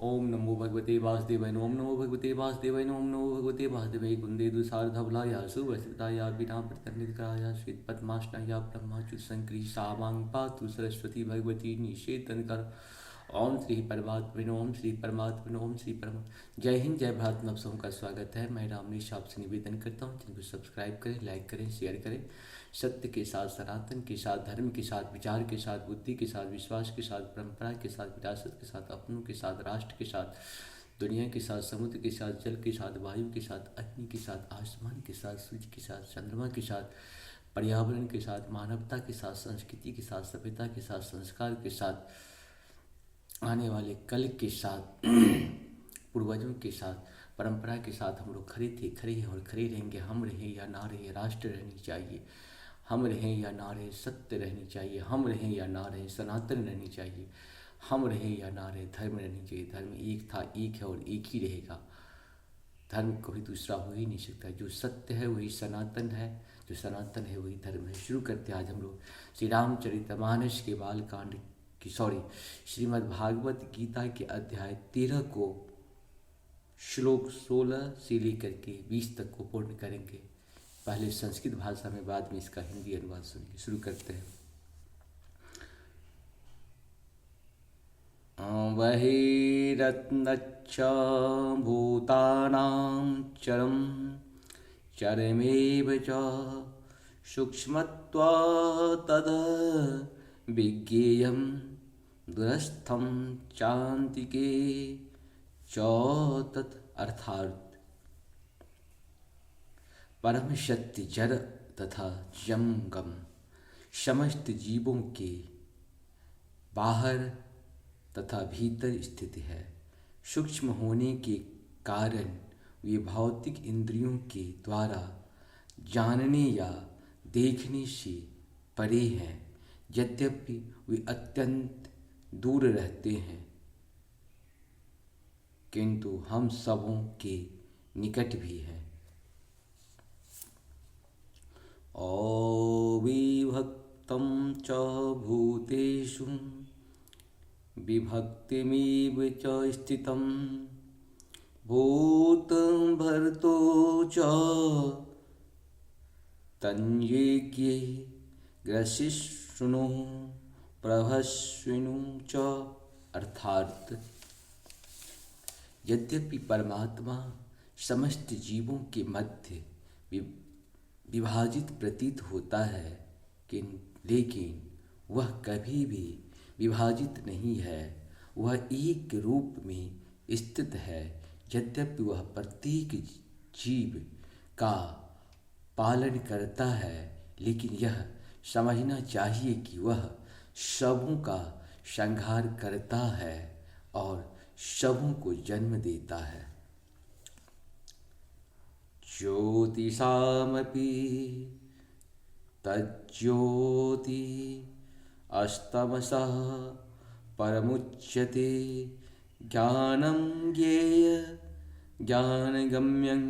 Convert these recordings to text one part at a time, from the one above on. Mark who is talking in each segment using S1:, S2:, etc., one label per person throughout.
S1: ओम नमो भगवते वासुदेवाय ओम नमो भगवते वासुदेवाय ओम नमो भगवते वासुदेवाय कुंदे दुसारधवलाया सुवसिताया विना प्रतिनिधिकाया श्वेत पद्माशनाया ब्रह्माच्युत संक्री सावांग पातु सरस्वती भगवती निषेधन कर। ओम श्री परमात्मने ओम श्री परमात्मने ओम श्री परमा। जय हिंद जय भारत। आप सबका स्वागत है। मैं रामनीश आपसे निवेदन करता हूँ जिनको सब्सक्राइब करें, लाइक करें, शेयर करें। सत्य के साथ, सनातन के साथ, धर्म के साथ, विचार के साथ, बुद्धि के साथ, विश्वास के साथ, परंपरा के साथ, विरासत के साथ, अपनों के साथ, राष्ट्र के साथ, दुनिया के साथ, समुद्र के साथ, जल के साथ, वायु के साथ, अग्नि के साथ, आसमान के साथ, सूर्य के साथ, चंद्रमा के साथ, पर्यावरण के साथ, मानवता के साथ, संस्कृति के साथ, सभ्यता के साथ, संस्कार के साथ, आने वाले कल के साथ, पूर्वजों के साथ, परंपरा के साथ हम लोग खड़े थे, खड़े हैं और खड़े रहेंगे। हम रहे या ना रहे, राष्ट्र रहनी चाहिए। हम रहें या ना रहे, सत्य रहनी चाहिए। हम रहें या ना रहे, सनातन रहनी चाहिए। हम रहें या ना रहे, धर्म रहनी चाहिए। धर्म एक था, एक है और एक ही रहेगा। धर्म कोई दूसरा हो ही नहीं सकता। जो सत्य है वही सनातन है, जो सनातन है वही धर्म है। शुरू करते हैं आज हम लोग श्री रामचरितमानस के बालकांड की श्रीमद् भागवत गीता के अध्याय 13 को श्लोक 16 से लेकर के 20 तक को पूर्ण करेंगे। पहले संस्कृत भाषा में, बाद में इसका हिंदी अनुवाद सुनेंगे। शुरू करते हैं। बहिरत्नच्च भूतानां चरम चरमेव च सूक्ष्मत्वात् विज्ञेयं दूरस्थं चान्तिके च तत् अर्थात् परम सत्य जड़ तथा जंगम समस्त जीवों के बाहर तथा भीतर स्थित है। सूक्ष्म होने के कारण वे भौतिक इंद्रियों के द्वारा जानने या देखने से परे हैं। यद्यपि वे अत्यंत दूर रहते हैं, किंतु हम सबों के निकट भी हैं। अविभक्तं च भूतेषु विभक्तिमेव च स्थितं भूतं भर्तो च तन्येके ग्रसिष्णु प्रभस्विनु च अर्थात यद्यपि परमात्मा समस्त जीवों के मध्य विभाजित प्रतीत होता है, लेकिन वह कभी भी विभाजित नहीं है। वह एक रूप में स्थित है। यद्यपि वह प्रत्येक जीव का पालन करता है, लेकिन यह समझना चाहिए कि वह सबों का संहार करता है और सबों को जन्म देता है। ज्योतिषामपि तज्ज्योति अस्तमसः परमुच्यते ज्ञानं ज्ञेय ज्ञानगम्यं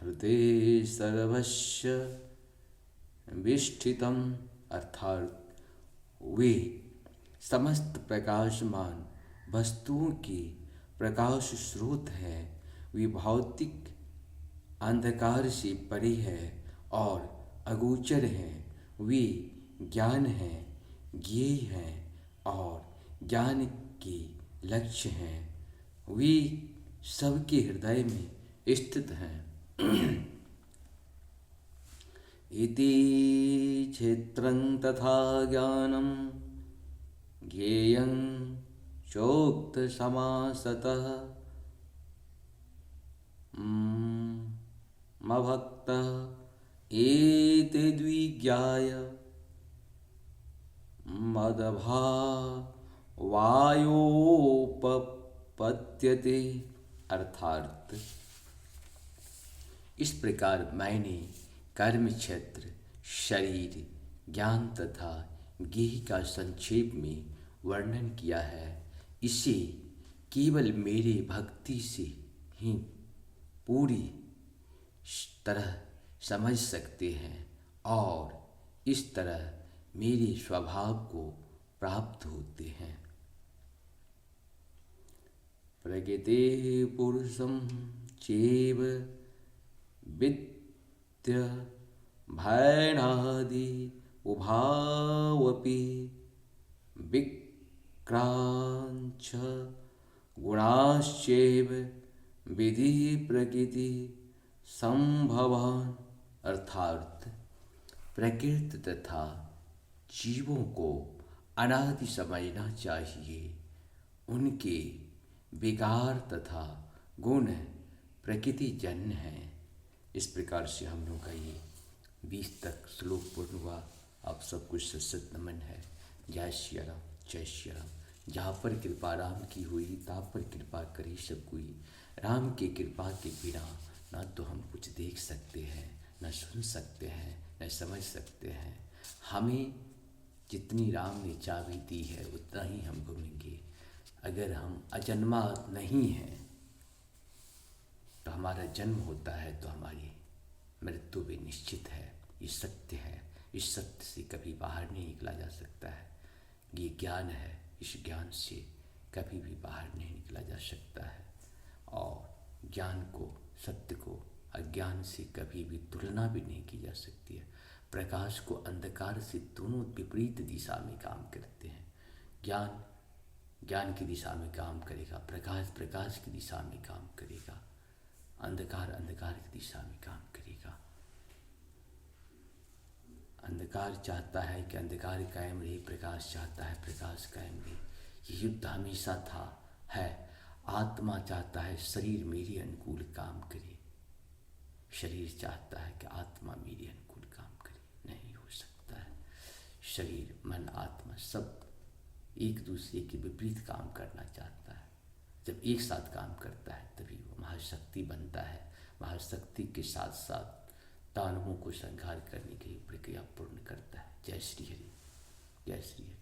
S1: हृदय सर्वस्य विष्ठितम् अर्थात वे समस्त प्रकाशमान वस्तुओं के प्रकाश स्रोत हैं। वे भौतिक अंधकार से परे है और अगोचर हैं। वे ज्ञान हैं, ज्ञेय हैं और ज्ञान के लक्ष्य हैं। वे सबके हृदय में स्थित हैं। इति क्षेत्रं तथा ज्ञानं ज्ञेयं चोक्त समासतः मभक्तः एतद्विज्ञाय मदभावायोपपद्यते अर्थात इस प्रकार मैंने कर्म क्षेत्र, शरीर, ज्ञान तथा ज्ञेय का संक्षेप में वर्णन किया है। इसे केवल मेरे भक्ति से ही पूरी तरह समझ सकते हैं और इस तरह मेरे स्वभाव को प्राप्त होते हैं। प्रकृते पुरुषं चैव विद्य भयनादि उभावपि विक्रांच गुणाश्चैव विधि प्रकृति संभवान। अर्थात प्रकृति तथा जीवों को अनादि समझना चाहिए। उनके विकार तथा गुण प्रकृति जन्य हैं। इस प्रकार से हम लोग का ये 20 तक श्लोक पूर्ण हुआ। अब सब कुछ सत नमन है। जय श्री राम, जय श्री राम। जहाँ पर कृपा राम की हुई तहाँ पर कृपा करी सब कोई। राम की कृपा के बिना न तो हम कुछ देख सकते हैं, न सुन सकते हैं, न समझ सकते हैं। हमें जितनी राम ने चाबी दी है उतना ही हम घूमेंगे। अगर हम अजन्मा नहीं हैं तो हमारा जन्म होता है तो हमारी मृत्यु भी निश्चित है। ये सत्य है। इस सत्य से कभी बाहर नहीं निकला जा सकता है। ये ज्ञान है। इस ज्ञान से कभी भी बाहर नहीं निकला जा सकता है। और ज्ञान को, सत्य को अज्ञान से कभी भी तुलना भी नहीं की जा सकती है। प्रकाश को अंधकार से दोनों विपरीत दिशा में काम करते हैं। ज्ञान ज्ञान की दिशा में काम करेगा, प्रकाश प्रकाश की दिशा में काम करेगा, अंधकार अंधकार की दिशा में काम करेगा। अंधकार चाहता है कि अंधकार कायम रहे, प्रकाश चाहता है प्रकाश कायम रहे। ये युद्ध हमेशा था, है। आत्मा चाहता है शरीर मेरे अनुकूल काम करे, शरीर चाहता है कि आत्मा मेरे अनुकूल काम करे। नहीं हो सकता है। शरीर मन आत्मा सब एक दूसरे के विपरीत काम करना चाहता है। जब एक साथ काम करता है तभी वो महाशक्ति बनता है। महाशक्ति के साथ साथ दानवों को संहार करने की प्रक्रिया पूर्ण करता है। जय श्री हरि, जय श्री हरि।